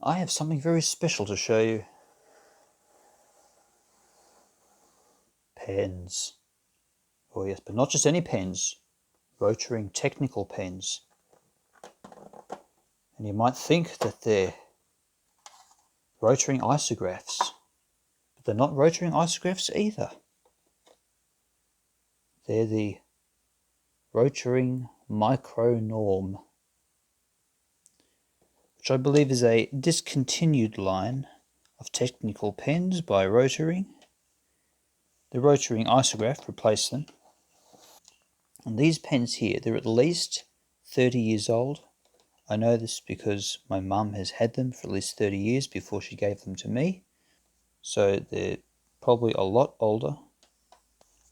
I have something very special to show you. Pens. Oh yes, but not just any pens. Rotring technical pens. And you might think that they're Rotring Isographs. But they're not Rotring Isographs either. They're the Rotring Micronorm, which I believe is a discontinued line of technical pens by Rotary. The Rotring Isograph replaced them. And these pens here, they're at least 30 years old. I know this because my mum has had them for at least 30 years before she gave them to me. So they're probably a lot older.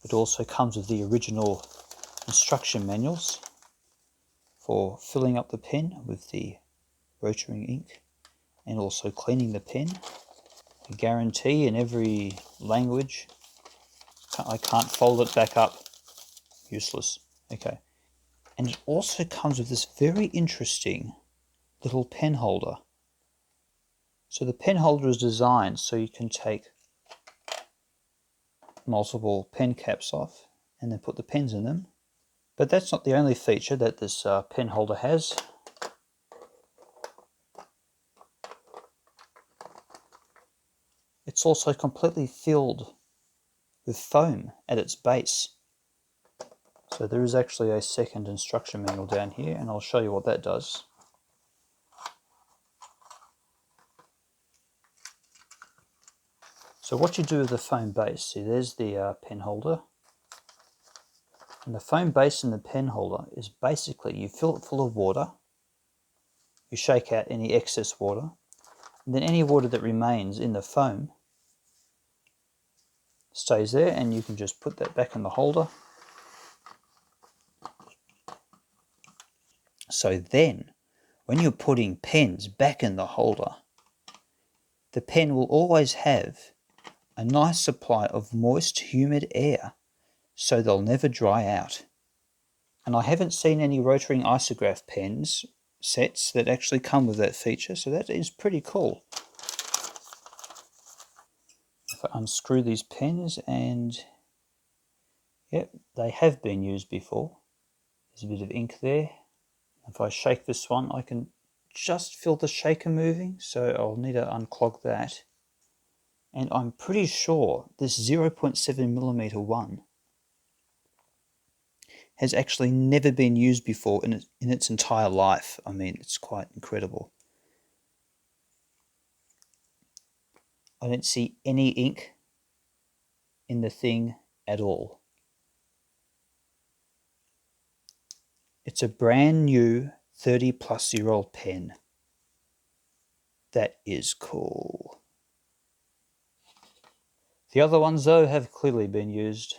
It also comes with the original instruction manuals for filling up the pen with the Rotring ink and also cleaning the pen. A guarantee in every language. I can't fold it back up. Useless. Okay. And it also comes with this very interesting little pen holder. So the pen holder is designed so you can take multiple pen caps off and then put the pens in them. But that's not the only feature that this pen holder has. It's also completely filled with foam at its base. So there is actually a second instruction manual down here, and I'll show you what that does. So what you do with the foam base, see there's the pen holder. And the foam base in the pen holder is basically, you fill it full of water, you shake out any excess water, and then any water that remains in the foam stays there, and you can just put that back in the holder. So then, when you're putting pens back in the holder, the pen will always have a nice supply of moist, humid air, so they'll never dry out. And I haven't seen any Rotring Isograph pens sets that actually come with that feature, so that is pretty cool. If I unscrew these pens, and yep, they have been used before. There's a bit of ink there. If I shake this one, I can just feel the shaker moving, so I'll need to unclog that. And I'm pretty sure this 0.7mm one has actually never been used before in its entire life. I mean, it's quite incredible. I don't see any ink in the thing at all. It's a brand new 30-plus-year-old pen. That is cool. The other ones, though, have clearly been used.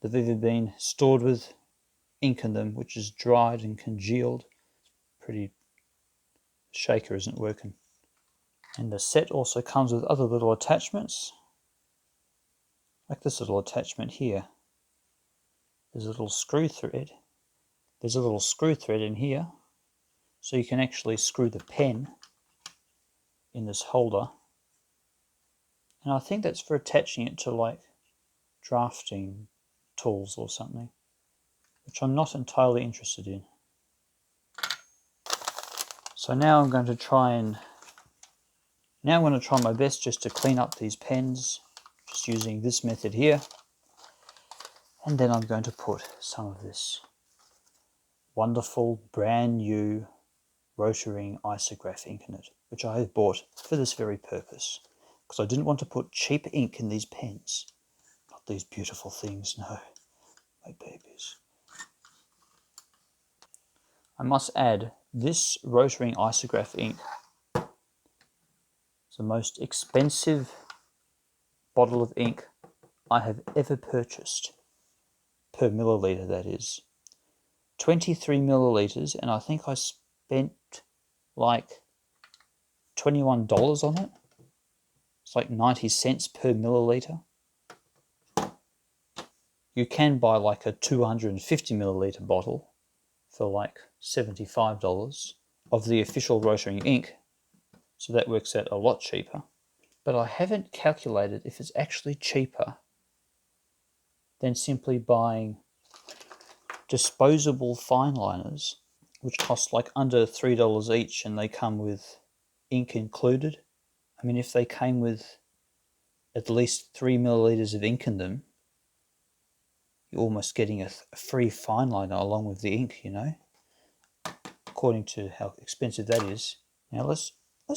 They've either been stored with ink in them, which is dried and congealed. Pretty shaker isn't working. And the set also comes with other little attachments, like this little attachment here. There's a little screw thread. There's a little screw thread in here, so you can actually screw the pen in this holder. And I think that's for attaching it to like drafting tools or something, which I'm not entirely interested in. So now I'm going to try my best just to clean up these pens, just using this method here. And then I'm going to put some of this wonderful brand new Rotring Isograph ink in it, which I have bought for this very purpose, because I didn't want to put cheap ink in these pens. Not these beautiful things, no, my babies. I must add, this Rotring Isograph ink is the most expensive bottle of ink I have ever purchased, per milliliter that is. 23 milliliters, and I think I spent like $21 on it. It's like 90 cents per milliliter. You can buy like a 250 milliliter bottle for like $75 of the official Rotary ink. So that works out a lot cheaper. But I haven't calculated if it's actually cheaper than simply buying disposable fine liners, which cost like under $3 each, and they come with ink included. I mean, if they came with at least 3 milliliters of ink in them, you're almost getting a free fine liner along with the ink, you know, according to how expensive that is. Now let's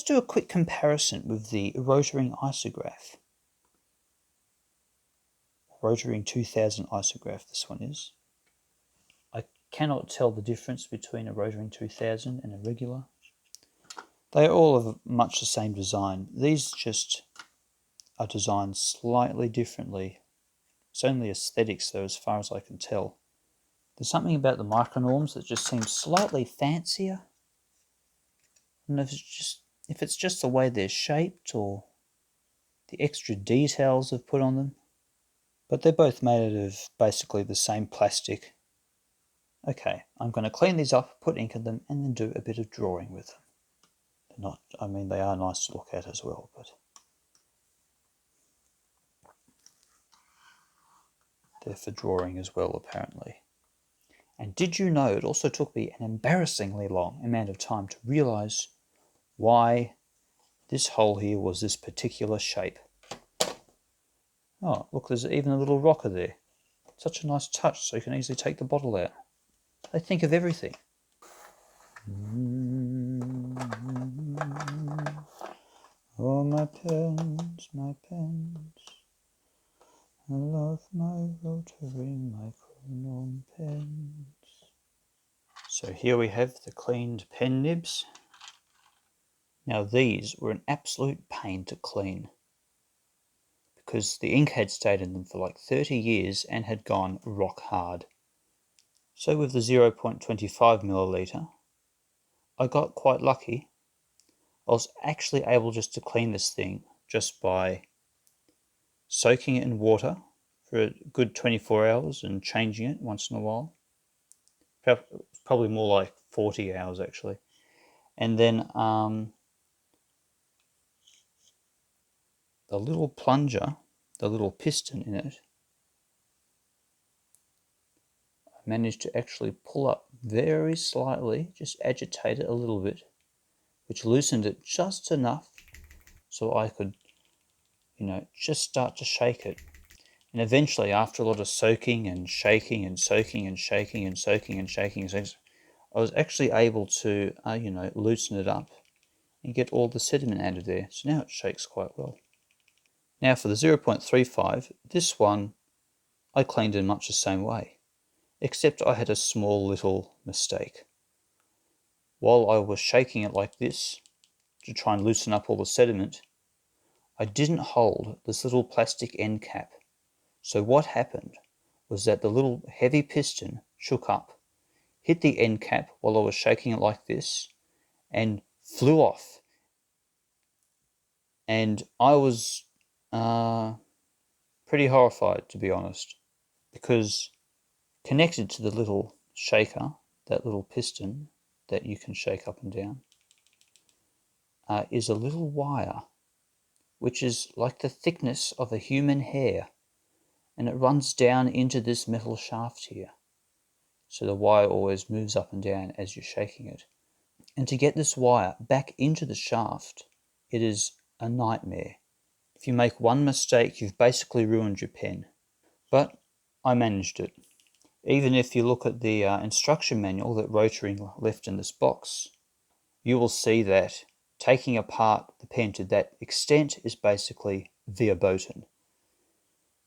do a quick comparison with the Rotring Isograph. Rotring 2000 Isograph, this one is. I cannot tell the difference between a Rotring 2000 and a regular. They are all of much the same design. These just are designed slightly differently. It's only aesthetics though, as far as I can tell. There's something about the Micronorms that just seems slightly fancier. I don't know if it's just the way they're shaped or the extra details they've put on them. But they're both made out of basically the same plastic. Okay, I'm going to clean these up, put ink in them, and then do a bit of drawing with them. They are nice to look at as well, but they're for drawing as well, apparently. And did you know it also took me an embarrassingly long amount of time to realise why this hole here was this particular shape. Oh, look, there's even a little rocker there. Such a nice touch, so you can easily take the bottle out. They think of everything. Oh, my pens, my pens. I love my Rotary Micronorm pens. So here we have the cleaned pen nibs. Now these were an absolute pain to clean, because the ink had stayed in them for like 30 years and had gone rock hard. So with the 0.25 milliliter, I got quite lucky. I was actually able just to clean this thing just by soaking it in water for a good 24 hours and changing it once in a while. Probably more like 40 hours actually. And then the little plunger, the little piston in it, I managed to actually pull up very slightly, just agitate it a little bit, which loosened it just enough so I could, just start to shake it. And eventually, after a lot of soaking and shaking and soaking and shaking and soaking and shaking, I was actually able to, loosen it up and get all the sediment out of there. So now it shakes quite well. Now for the 0.35, this one I cleaned in much the same way, except I had a small little mistake. While I was shaking it like this to try and loosen up all the sediment, I didn't hold this little plastic end cap. So what happened was that the little heavy piston shook up, hit the end cap while I was shaking it like this, and flew off. And I was pretty horrified, to be honest, because connected to the little shaker, that little piston that you can shake up and down, is a little wire, which is like the thickness of a human hair, and it runs down into this metal shaft here. So the wire always moves up and down as you're shaking it. And to get this wire back into the shaft, it is a nightmare. If you make one mistake, you've basically ruined your pen. But I managed it. Even if you look at the instruction manual that Rotary left in this box, you will see that taking apart the pen to that extent is basically verboten,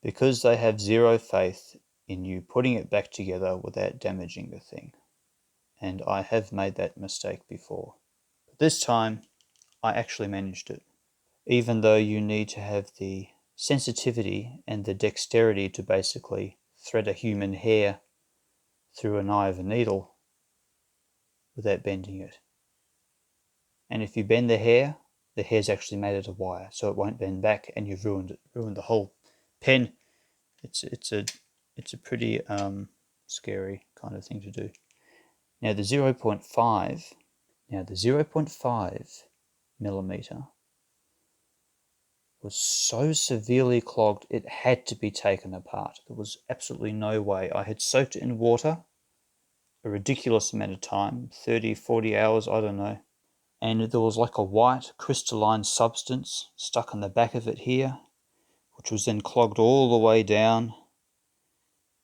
because they have zero faith in you putting it back together without damaging the thing. And I have made that mistake before. But this time, I actually managed it. Even though you need to have the sensitivity and the dexterity to basically thread a human hair through an eye of a needle without bending it. And if you bend the hair's actually made out of wire, so it won't bend back, and you've ruined the whole pen. It's a pretty scary kind of thing to do. Now the 0.5 millimeter was so severely clogged it had to be taken apart. There was absolutely no way. I had soaked it in water a ridiculous amount of time, 30, 40 hours, I don't know. And there was like a white crystalline substance stuck on the back of it here, which was then clogged all the way down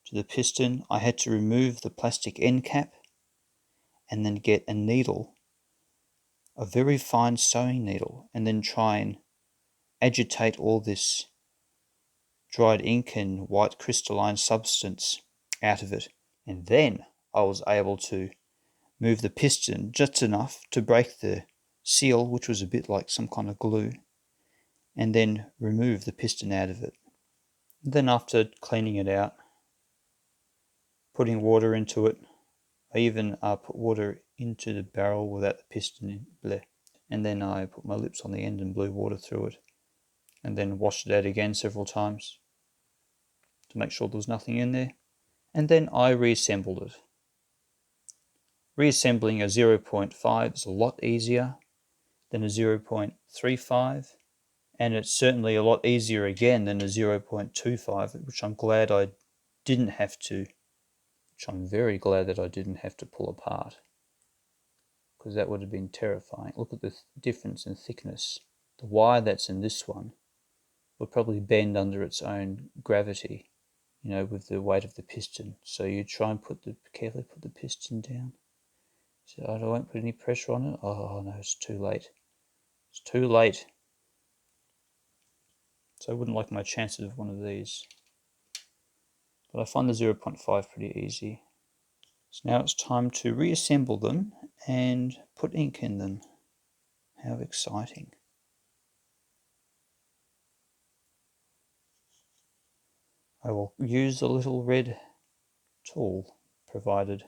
to the piston. I had to remove the plastic end cap and then get a needle, a very fine sewing needle, and then try and agitate all this dried ink and white crystalline substance out of it. And then I was able to move the piston just enough to break the seal, which was a bit like some kind of glue, and then remove the piston out of it. Then after cleaning it out, putting water into it, I even put water into the barrel without the piston in, bleh. And then I put my lips on the end and blew water through it, and then washed it out again several times to make sure there was nothing in there. And then I reassembled it. Reassembling a 0.5 is a lot easier than a 0.35, and it's certainly a lot easier again than a 0.25, which I'm glad I didn't have to, which I'm very glad that I didn't have to pull apart, because that would have been terrifying. Look at the difference in thickness. The wire that's in this one would probably bend under its own gravity, you know, with the weight of the piston. So you try and carefully put the piston down. So I won't put any pressure on it. Oh no, it's too late. It's too late. So I wouldn't like my chances of one of these. But I find the 0.5 pretty easy. So now it's time to reassemble them and put ink in them. How exciting. I will use the little red tool provided.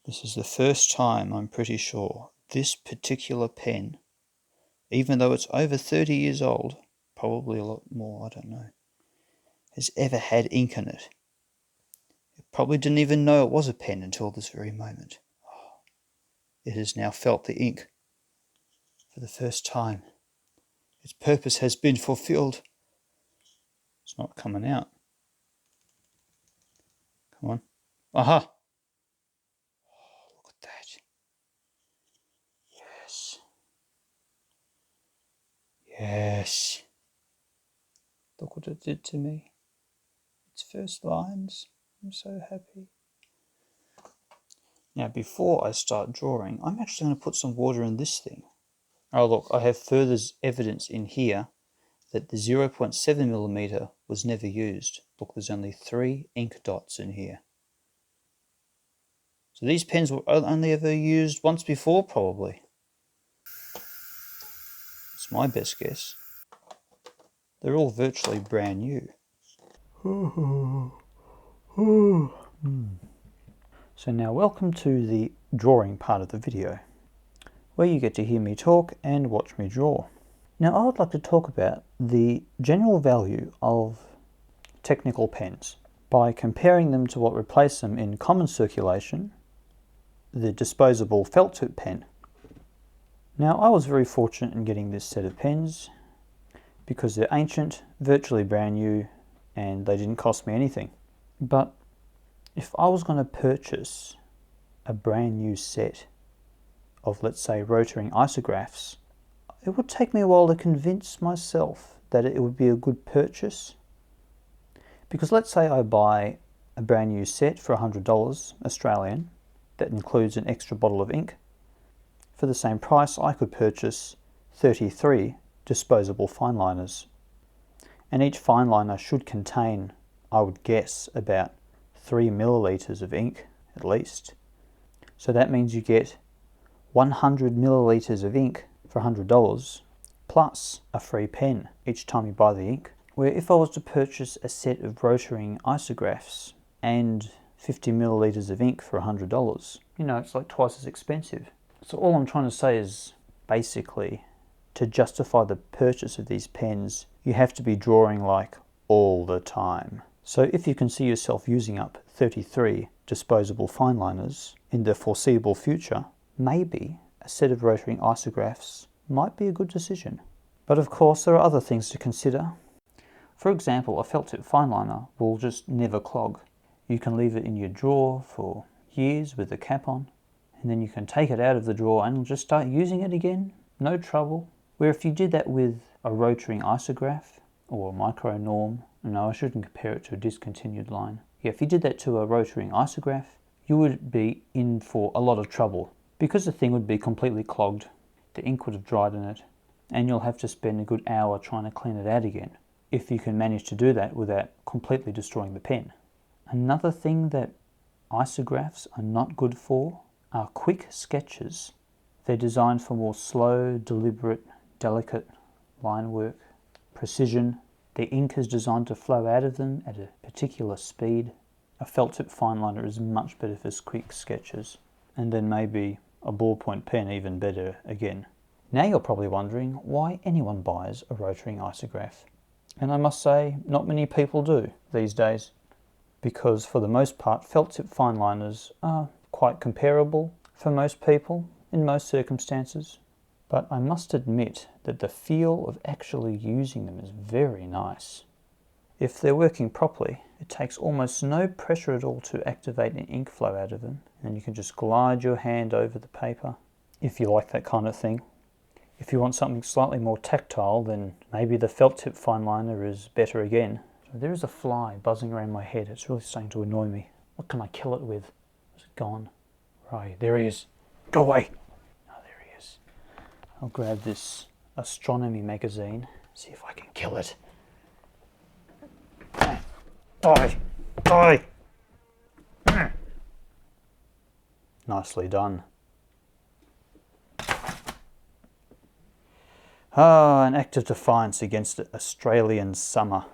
This is the first time, I'm pretty sure, this particular pen, even though it's over 30 years old, probably a lot more, I don't know, has ever had ink in it. It probably didn't even know it was a pen until this very moment. It has now felt the ink for the first time. Its purpose has been fulfilled. It's not coming out. Come on. Aha! Oh, look at that. Yes. Yes. Look what it did to me. Its first lines. I'm so happy. Now, before I start drawing, I'm actually going to put some water in this thing. Oh, look, I have further evidence in here that the 0.7mm was never used. Look, there's only 3 ink dots in here. So these pens were only ever used once before, probably. It's my best guess. They're all virtually brand new. So now welcome to the drawing part of the video, where you get to hear me talk and watch me draw. Now I would like to talk about the general value of technical pens by comparing them to what replaced them in common circulation, the disposable felt tip pen. Now I was very fortunate in getting this set of pens because they're ancient, virtually brand new, and they didn't cost me anything. But if I was going to purchase a brand new set of, let's say, Rotring Isographs, it would take me a while to convince myself that it would be a good purchase. Because let's say I buy a brand new set for $100 Australian, that includes an extra bottle of ink. For the same price, I could purchase 33 disposable fine liners. And each fine liner should contain, I would guess, about 3 millilitres of ink at least. So that means you get 100 millilitres of ink for $100 plus a free pen each time you buy the ink. Where if I was to purchase a set of Rotring Isographs and 50 millilitres of ink for $100, you know, it's like twice as expensive. So all I'm trying to say is basically to justify the purchase of these pens, you have to be drawing like all the time. So if you can see yourself using up 33 disposable fine liners in the foreseeable future, maybe a set of Rotring Isographs might be a good decision. But of course there are other things to consider. For example, a felt tip fine liner will just never clog. You can leave it in your drawer for years with the cap on, and then you can take it out of the drawer and just start using it again, no trouble. Where if you did that with a Rotring Isograph or a Micronorm, no, I shouldn't compare it to a discontinued line. Yeah, if you did that to a Rotring Isograph, you would be in for a lot of trouble because the thing would be completely clogged, the ink would have dried in it, and you'll have to spend a good hour trying to clean it out again, if you can manage to do that without completely destroying the pen. Another thing that isographs are not good for are quick sketches. They're designed for more slow, deliberate, delicate line work, precision. The ink is designed to flow out of them at a particular speed. A felt tip fine liner is much better for quick sketches, and then maybe a ballpoint pen even better again. Now you're probably wondering why anyone buys a Rotring Isograph. And I must say, not many people do these days, because for the most part, felt tip fine liners are quite comparable for most people in most circumstances. But I must admit that the feel of actually using them is very nice. If they're working properly, it takes almost no pressure at all to activate an ink flow out of them, and you can just glide your hand over the paper, if you like that kind of thing. If you want something slightly more tactile, then maybe the felt tip fine liner is better again. So there is a fly buzzing around my head. It's really starting to annoy me. What can I kill it with? Is it gone? Right, there he is. Go away! Oh, there he is. I'll grab this astronomy magazine, see if I can kill it. Die! Die! Nicely done. An act of defiance against Australian summer.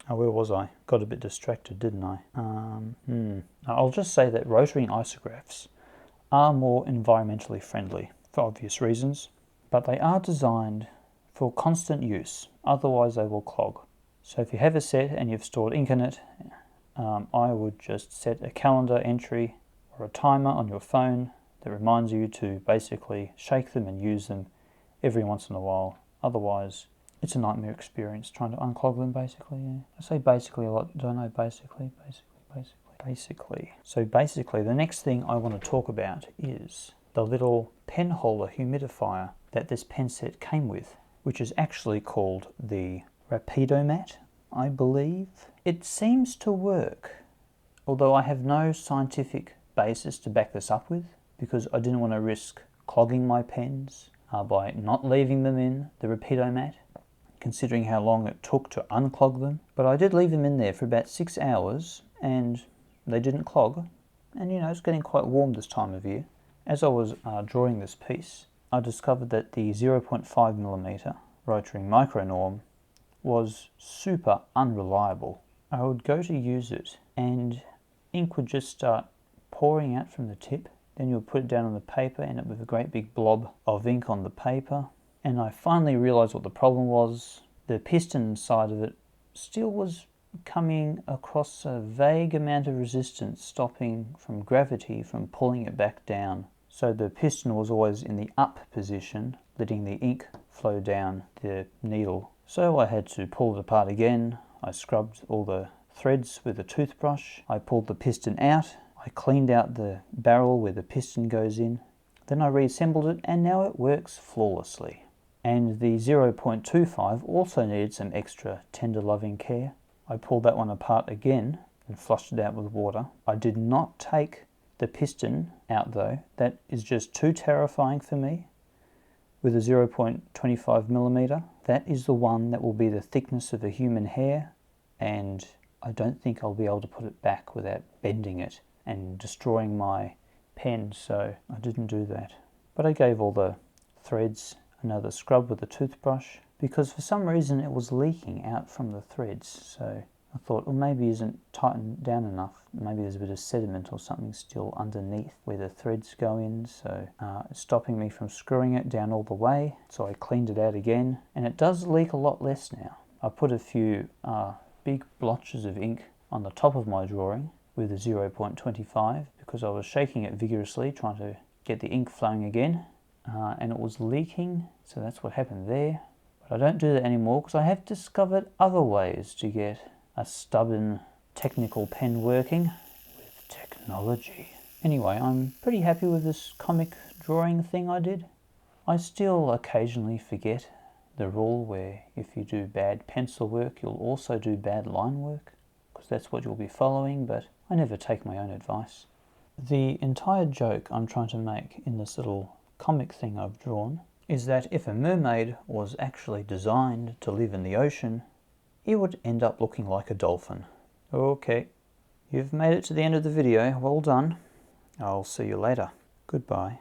Oh, where was I? Got a bit distracted, didn't I? I'll just say that Rotring Isographs are more environmentally friendly, for obvious reasons, but they are designed for constant use, otherwise they will clog. So if you have a set and you've stored ink in it, I would just set a calendar entry or a timer on your phone that reminds you to basically shake them and use them every once in a while. Otherwise, it's a nightmare experience trying to unclog them, basically. Yeah. I say basically a lot, don't I? Basically. So basically, the next thing I want to talk about is the little pen holder humidifier that this pen set came with, which is actually called the rapidomat, I believe. It seems to work, although I have no scientific basis to back this up with, because I didn't want to risk clogging my pens by not leaving them in the rapidomat, considering how long it took to unclog them. But I did leave them in there for about 6 hours and they didn't clog. And you know, it's getting quite warm this time of year. As I was drawing this piece, I discovered that the 0.5mm Rotring Micronorm was super unreliable. I would go to use it and ink would just start pouring out from the tip. Then you'll put it down on the paper, end up with a great big blob of ink on the paper. And I finally realized what the problem was. The piston side of it still was coming across a vague amount of resistance, stopping from gravity from pulling it back down. So the piston was always in the up position, letting the ink flow down the needle. So I had to pull it apart again. I scrubbed all the threads with a toothbrush. I pulled the piston out. I cleaned out the barrel where the piston goes in. Then I reassembled it and now it works flawlessly. And the 0.25 also needed some extra tender loving care. I pulled that one apart again and flushed it out with water. I did not take the piston out though. That is just too terrifying for me with a 0.25mm. That is the one that will be the thickness of a human hair, and I don't think I'll be able to put it back without bending it and destroying my pen, so I didn't do that. But I gave all the threads another scrub with a toothbrush, because for some reason it was leaking out from the threads, so I thought, well, maybe it isn't tightened down enough. Maybe there's a bit of sediment or something still underneath where the threads go in, so it's stopping me from screwing it down all the way. So I cleaned it out again, and it does leak a lot less now. I put a few big blotches of ink on the top of my drawing with a 0.25 because I was shaking it vigorously trying to get the ink flowing again, and it was leaking, so that's what happened there. But I don't do that anymore because I have discovered other ways to get a stubborn technical pen working with technology. Anyway, I'm pretty happy with this comic drawing thing I did. I still occasionally forget the rule where if you do bad pencil work, you'll also do bad line work, because that's what you'll be following, but I never take my own advice. The entire joke I'm trying to make in this little comic thing I've drawn is that if a mermaid was actually designed to live in the ocean, it would end up looking like a dolphin. Okay, you've made it to the end of the video. Well done. I'll see you later. Goodbye.